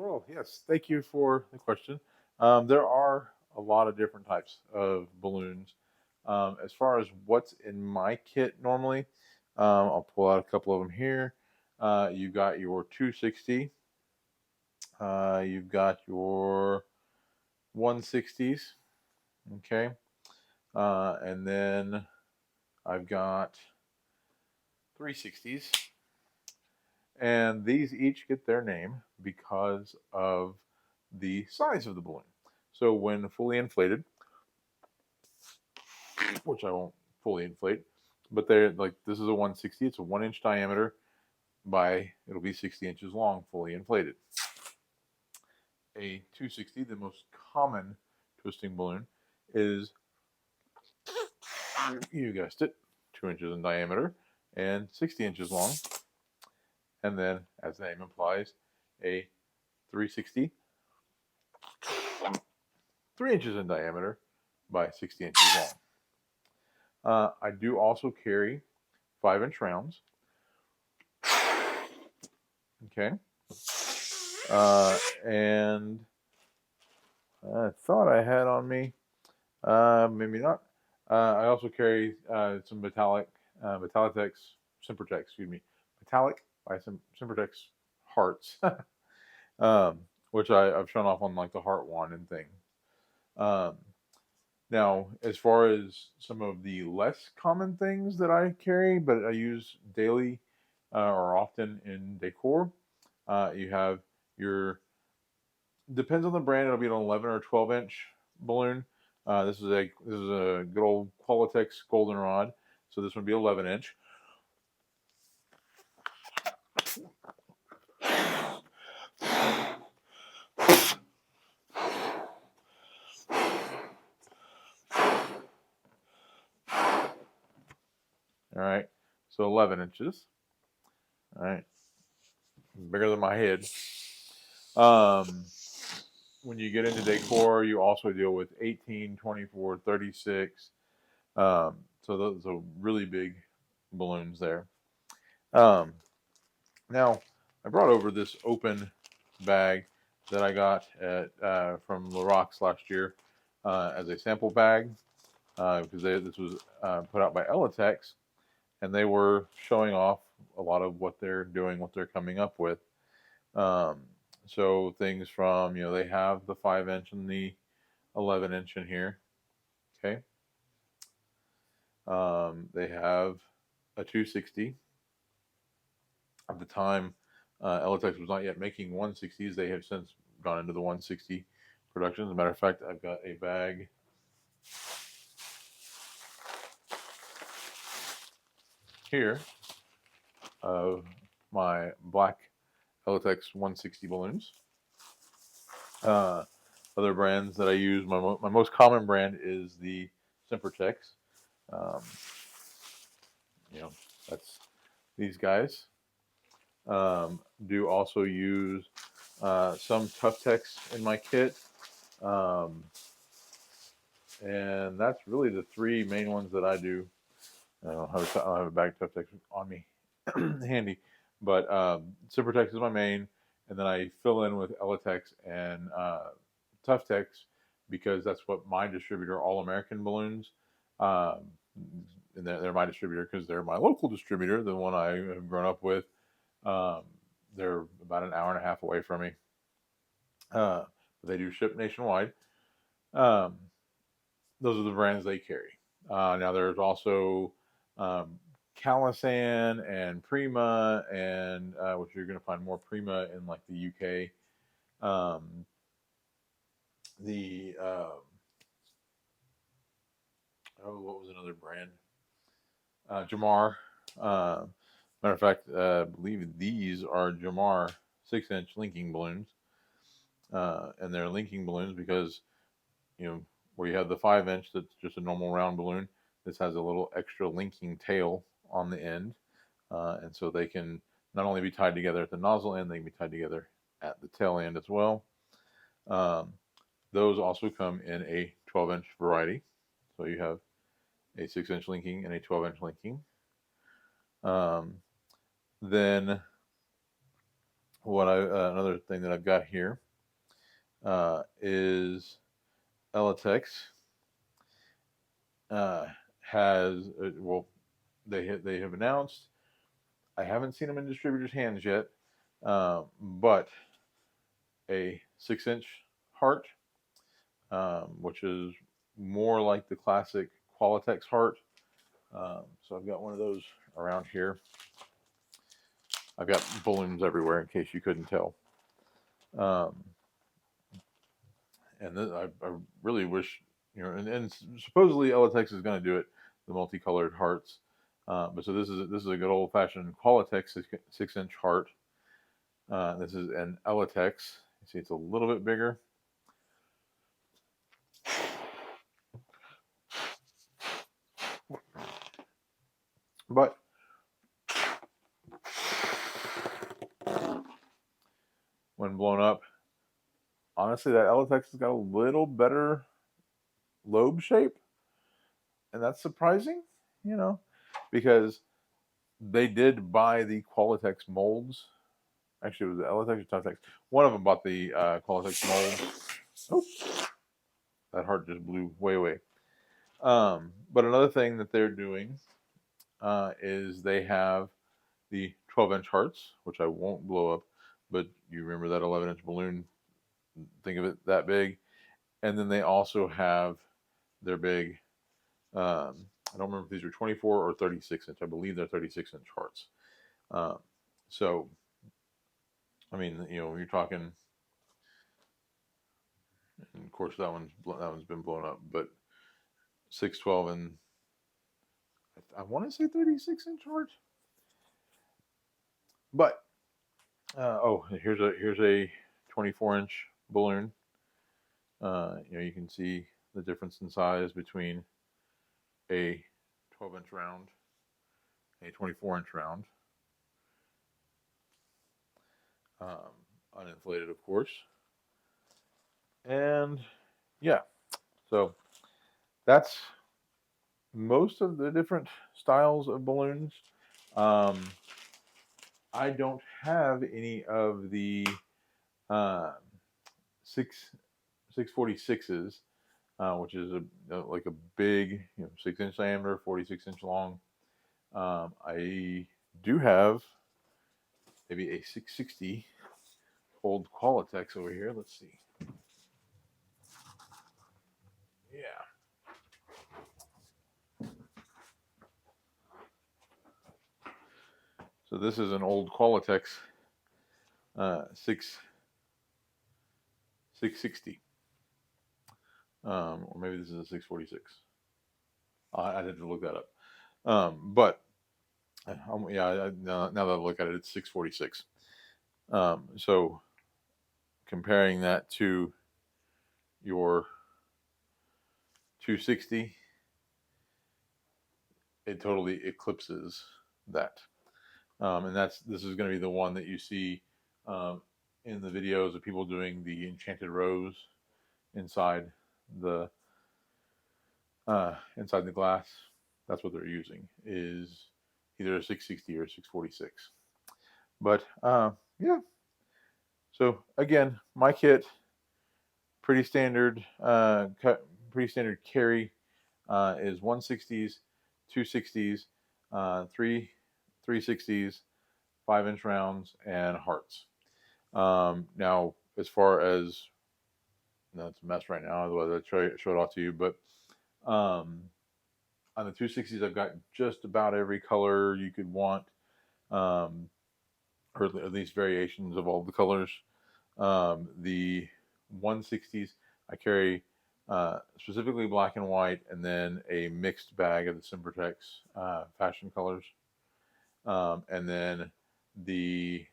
Well, yes, thank you for the question. There are a lot of different types of balloons. As far as what's in my kit normally, I'll pull out a couple of them here. You've got your 260, you've got your 160s, okay, and then I've got 360s, and these each get their name because of the size of the balloon. So when fully inflated, which I won't fully inflate, but they're like this is a 160. It's a 1 inch diameter by it'll be 60 inches long, fully inflated. A 260, the most common twisting balloon, is you guessed it, 2 inches in diameter and 60 inches long. And then, as the name implies, a 360, 3 inches in diameter by 60 inches long. I do also carry 5 inch rounds. Okay. And I thought I had on me, maybe not. I also carry some Metallic Sempertex, excuse me, Metallic by some Sempertex hearts, um, which I've shown off on like the heart wand and thing. Um, Now, as far as some of the less common things that I carry, but I use daily or often in decor, you have your depends on the brand. It'll be an 11 or 12 inch balloon. This is a good old Qualitex goldenrod, so this would be 11 inch. All right, so 11 inches. All right, bigger than my head. Um, when you get into decor, you also deal with 18, 24, 36. So those are really big balloons there. Um, Now, I brought over this open bag that I got at from Larox last year as a sample bag because this was put out by Elatex, and they were showing off a lot of what they're doing, what they're coming up with. Um, so things from they have the 5 inch and the 11 inch in here. Okay, they have a 260. At the time, Elatex was not yet making 160s. They have since gone into the 160 production. As a matter of fact, I've got a bag here of my black Elatex 160 balloons. Uh, Other brands that I use, my most common brand is the Sempertex. Um, you know, that's these guys. Do also use some Tuftex in my kit. Um, and that's really the three main ones that I do. I don't have a bag of Tuftex on me handy, but Supertex is my main, and then I fill in with Elatex and Tuftex because that's what my distributor, All American Balloons, um, and they're my distributor because they're my local distributor, the one I have grown up with. Um, they're about an hour and a half away from me. But they do ship nationwide. Um, those are the brands they carry. Now there's also um, Calisan and Prima, and which you're going to find more Prima in like the UK. Um, the oh, what was another brand? Jamar. Matter of fact, I believe these are Jamar 6 inch linking balloons, and they're linking balloons because where you have the 5 inch that's just a normal round balloon. This has a little extra linking tail on the end, and so they can not only be tied together at the nozzle end, they can be tied together at the tail end as well. Um, those also come in a 12 inch variety, so you have a 6 inch linking and a 12 inch linking. Um, then Another thing that I've got here is latex has well, they have announced. I haven't seen them in distributors' hands yet, but a 6-inch heart, which is more like the classic Qualitex heart. So I've got one of those around here. I've got balloons everywhere in case you couldn't tell. And this, I really wish, and supposedly Elatex is going to do it, the multicolored hearts. But so this is a good old fashioned Qualitex 6-inch heart. This is an Elatex. You see, it's a little bit bigger. But when blown up, honestly, that Elatex has got a little better lobe shape, and that's surprising, because they did buy the Qualitex molds. Actually, it was Elatex or Totex. One of them bought the Qualitex molds. Oops, that heart just blew way away. But another thing that they're doing is they have the 12-inch hearts, which I won't blow up, but you remember that 11-inch balloon, think of it that big. And then they also have their big, I don't remember if these are 24 or 36-inch. I believe they're 36-inch hearts. So, I mean, you're talking, and of course that one's been blown up, but 612 and I want to say 36-inch heart. But here's a 24-inch balloon. You can see the difference in size between a 12-inch round and a 24-inch round. Uninflated, of course. And yeah, so that's most of the different styles of balloons. I don't have any of the uh, 646s, which is like a big 6-inch diameter, 46-inch long. I do have maybe a 660 old Qualitex over here. Let's see. Yeah. So this is an old Qualitex 660. Or maybe this is a 646. I'd have to look that up. But now that I look at it, it's 646. So comparing that to your 260, it totally eclipses that. And this is going to be the one that you see in the videos of people doing the enchanted rose inside the glass. That's what they're using, is either a 660 or a 646. But yeah. So again, my kit, pretty standard pretty standard carry, is 160s, 260s, 360s, 5-inch rounds, and hearts. Now, as far as, it's a mess right now, otherwise I'd show it off to you, but on the 260s, I've got just about every color you could want, or at least variations of all the colors. The 160s, I carry specifically black and white, and then a mixed bag of the Simpertex fashion colors. And then the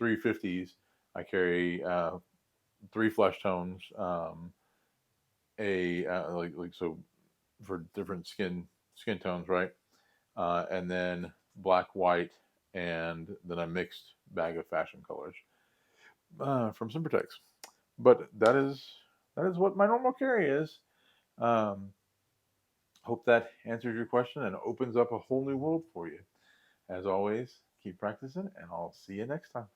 350s, I carry 3 flesh tones, so for different skin tones, right? And then black, white, and then a mixed bag of fashion colors from Simpertex. But that is what my normal carry is. Hope that answers your question and opens up a whole new world for you. As always, keep practicing, and I'll see you next time.